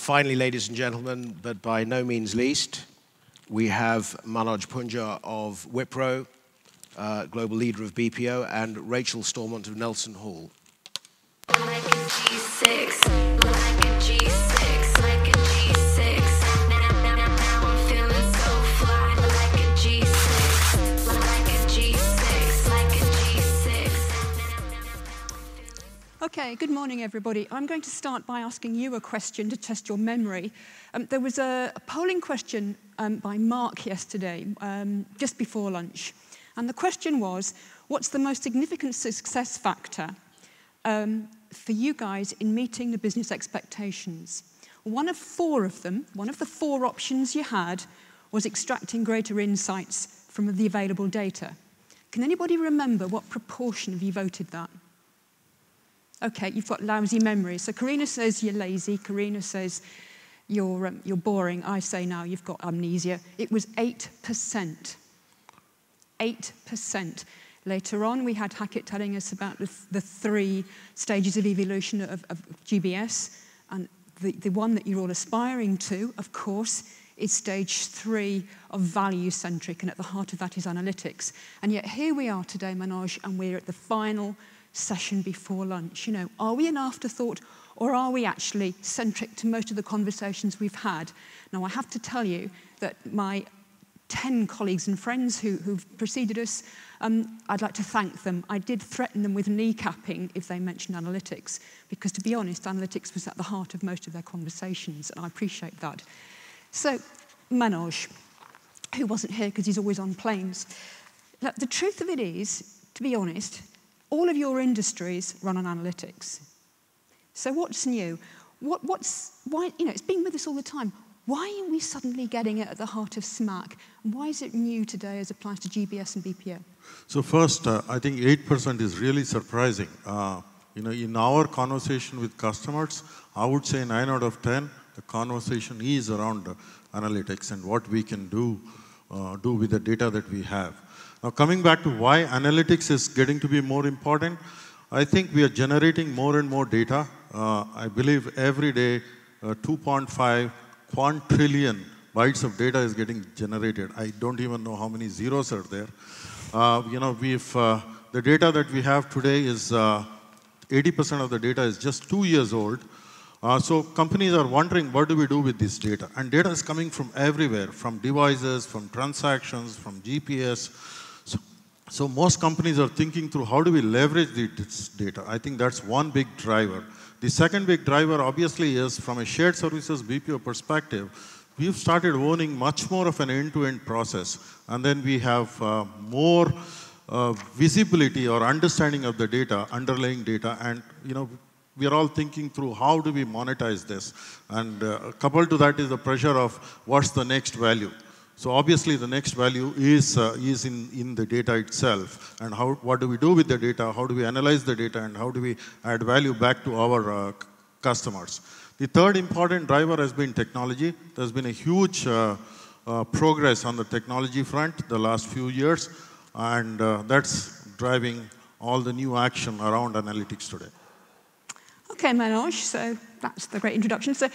Finally, ladies and gentlemen, but by no means least, we have Manoj Punja of Wipro, global leader of BPO, and Rachel Stormont of Nelson Hall. Like a G6, like a G6, like a G6. Now I'm feeling so fly. Like a G6, like a G6, like a G6. Okay, good morning, everybody. I'm going to start by asking you a question to test your memory. There was a polling question by Mark yesterday, just before lunch. And the question was, what's the most significant success factor for you guys in meeting the business expectations? One of four of them, one of the four options you had, was extracting greater insights from the available data. Can anybody remember what proportion of you voted that? Okay, you've got lousy memory. So Karina says you're lazy. Karina says you're boring. I say now you've got amnesia. It was 8%. 8%. Later on, we had Hackett telling us about the three stages of evolution of GBS, and the one that you're all aspiring to, of course, is stage 3 of value-centric, and at the heart of that is analytics. And yet here we are today, Manoj, and we're at the final session before lunch. You know, are we an afterthought, or are we actually centric to most of the conversations we've had? Now, I have to tell you that my 10 colleagues and friends who've preceded us, I'd like to thank them. I did threaten them with kneecapping if they mentioned analytics, because to be honest, analytics was at the heart of most of their conversations, and I appreciate that. So, Manoj, who wasn't here because he's always on planes. Now, the truth of it is, to be honest, all of your industries run on analytics. So what's new? Why, you know, it's been with us all the time. Why are we suddenly getting it at the heart of SMAC? And why is it new today as applies to GBS and BPO? So first, I think 8% is really surprising. You know, in our conversation with customers, I would say 9 out of 10, the conversation is around analytics and what we can do with the data that we have. Now, coming back to why analytics is getting to be more important, I think we are generating more and more data. I believe every day 2.5 quadrillion bytes of data is getting generated. I don't even know how many zeros are there. You know, the data that we have today is 80% of the data is just 2 years old. So companies are wondering, what do we do with this data? And data is coming from everywhere, from devices, from transactions, from GPS. So most companies are thinking through how do we leverage this data. I think that's one big driver. The second big driver obviously is from a shared services BPO perspective, we've started owning much more of an end-to-end process. And then we have more visibility or understanding of the data, underlying data. And you know, we are all thinking through how do we monetize this. And coupled to that is the pressure of what's the next value. So obviously the next value is in the data itself, and what do we do with the data, how do we analyze the data, and how do we add value back to our customers. The third important driver has been technology. There's been a huge progress on the technology front the last few years, and that's driving all the new action around analytics today. Okay, Manoj, so that's the great introduction. So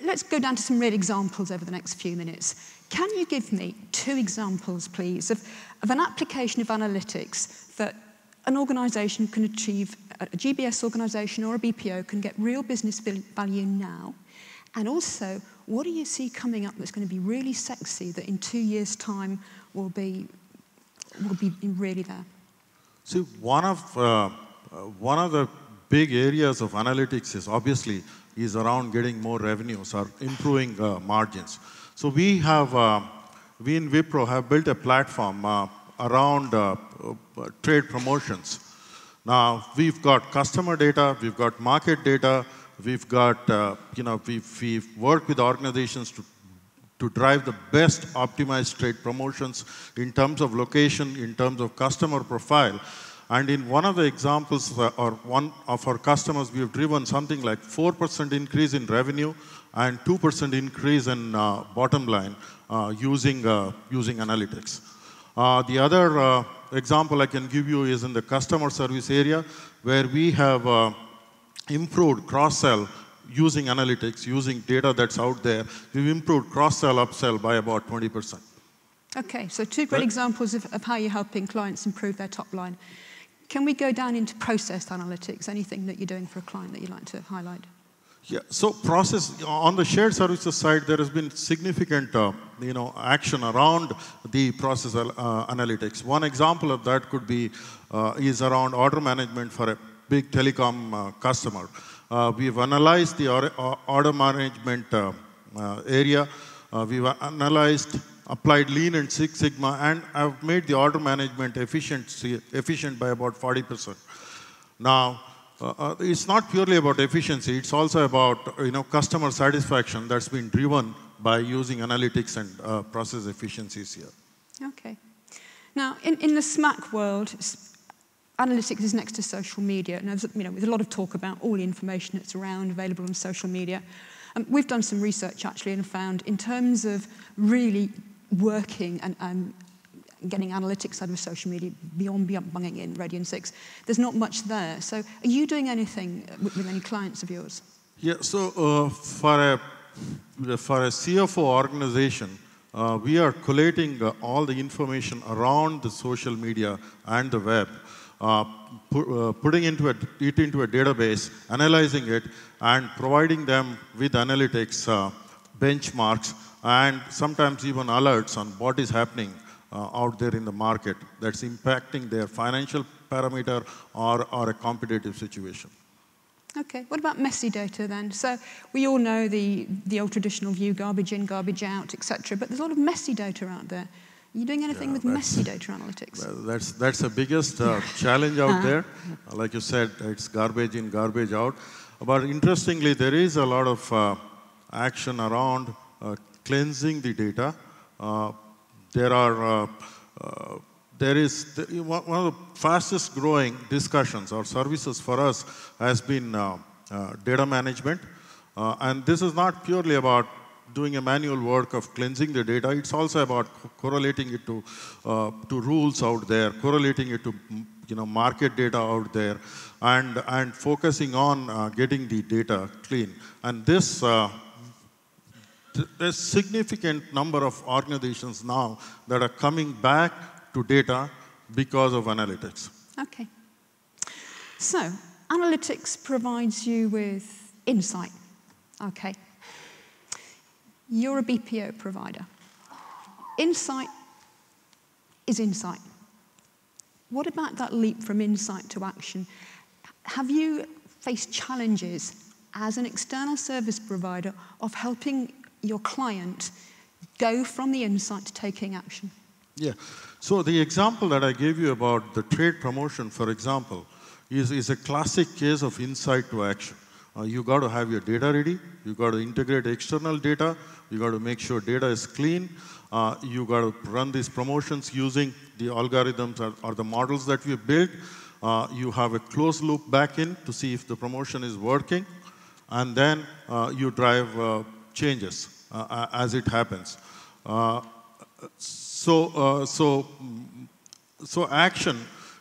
let's go down to some real examples over the next few minutes. Can you give me 2 examples, please, of an application of analytics that an organisation can achieve, a GBS organisation or a BPO can get real business value now? And also, what do you see coming up that's going to be really sexy that in 2 years' time will be really there? See, one of the big areas of analytics is around getting more revenues or improving margins. So we in Wipro have built a platform around trade promotions. Now, we've got customer data, we've got market data, we've got, you know, we've worked with organizations to drive the best optimized trade promotions in terms of location, in terms of customer profile. And in one of the examples, or one of our customers, we have driven something like 4% increase in revenue and 2% increase in bottom line using analytics. The other example I can give you is in the customer service area, where we have improved cross-sell using analytics, using data that's out there, we've improved cross-sell, upsell by about 20%. Okay, so two great examples of how you're helping clients improve their top line. Can we go down into process analytics? Anything that you're doing for a client that you'd like to highlight? Yeah, so process, on the shared services side, there has been significant action around the process analytics. One example of that could be, is around order management for a big telecom customer. We've analyzed the order management area. We've analyzed, applied Lean and Six Sigma, and have made the order management efficient by about 40%. Now, it's not purely about efficiency, it's also about customer satisfaction that's been driven by using analytics and process efficiencies here. Okay. Now, in the SMAC world, analytics is next to social media. And there's a lot of talk about all the information that's around, available on social media. We've done some research, actually, and found in terms of really working and getting analytics out of social media beyond bunging in Radio and 6, there's not much there. So are you doing anything with any clients of yours? Yeah, so for a CFO organization, we are collating all the information around the social media and the web, putting it into a database, analyzing it, and providing them with analytics, benchmarks, and sometimes even alerts on what is happening out there in the market that's impacting their financial parameter or a competitive situation. Okay, what about messy data then? So we all know the old traditional view, garbage in, garbage out, etc. But there's a lot of messy data out there. Are you doing anything with messy data analytics? That's the biggest challenge out there. Like you said, it's garbage in, garbage out. But interestingly, there is a lot of action around cleansing the data. There is one of the fastest growing discussions or services for us has been data management. And this is not purely about doing a manual work of cleansing the data. It's also about correlating it to rules out there, correlating it to market data out there, and focusing on getting the data clean. And this there's significant number of organizations now that are coming back to data because of analytics. Okay. So, analytics provides you with insight. Okay. You're a BPO provider. Insight is insight. What about that leap from insight to action? Have you faced challenges as an external service provider of helping your client go from the insight to taking action? Yeah. So the example that I gave you about the trade promotion, for example, is a classic case of insight to action. You got to have your data ready. You got to integrate external data. You got to make sure data is clean. You got to run these promotions using the algorithms or the models that we built. You have a closed loop backend to see if the promotion is working, and then you drive changes as it happens. So action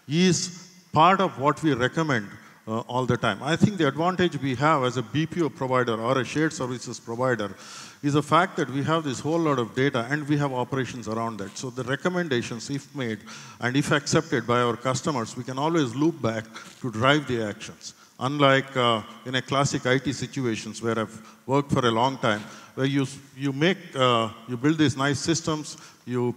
is part of what we recommend all the time. I think the advantage we have as a BPO provider or a shared services provider is the fact that we have this whole lot of data and we have operations around that. So the recommendations, if made and if accepted by our customers, we can always loop back to drive the actions. Unlike in a classic IT situations where I've worked for a long time, where you build these nice systems, you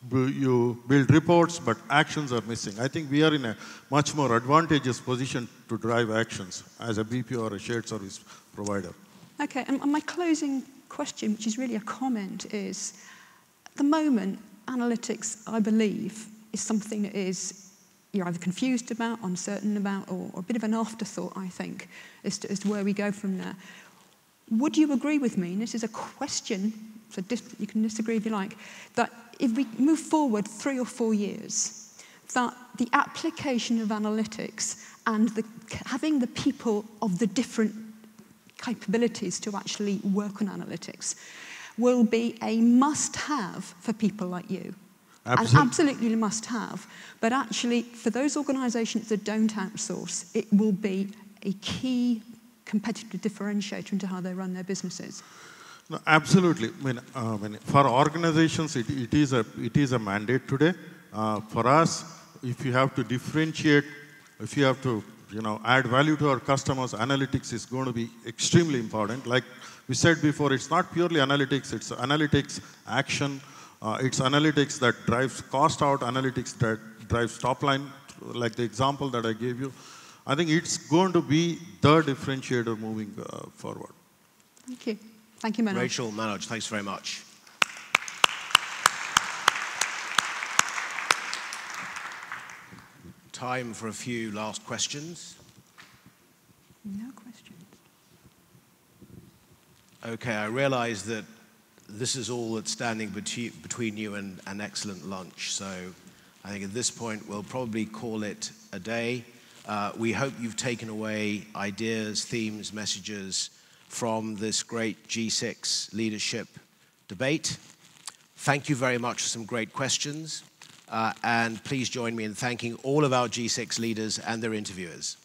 build reports, but actions are missing. I think we are in a much more advantageous position to drive actions as a BPO or a shared service provider. Okay, and my closing question, which is really a comment, is at the moment, analytics, I believe, is something that you're either confused about, uncertain about, or a bit of an afterthought, I think, as to where we go from there. Would you agree with me, and this is a question, so you can disagree if you like, that if we move forward 3 or 4 years, that the application of analytics and having the people of the different capabilities to actually work on analytics will be a must-have for people like you? Absolutely. And absolutely must have. But actually, for those organizations that don't outsource, it will be a key competitive differentiator into how they run their businesses? No, absolutely. I mean, for organizations, it is a mandate today. For us, if you have to differentiate, if you have to add value to our customers, analytics is going to be extremely important. Like we said before, it's not purely analytics, it's analytics, action, it's analytics that drives cost out, analytics that drives top line, like the example that I gave you. I think it's going to be the differentiator moving forward. Thank you. Thank you, Manoj. Rachel, Manoj, thanks very much. Time for a few last questions. No questions. Okay, I realize that this is all that's standing between you and an excellent lunch. So I think at this point, we'll probably call it a day. We hope you've taken away ideas, themes, messages from this great G6 leadership debate. Thank you very much for some great questions. And please join me in thanking all of our G6 leaders and their interviewers.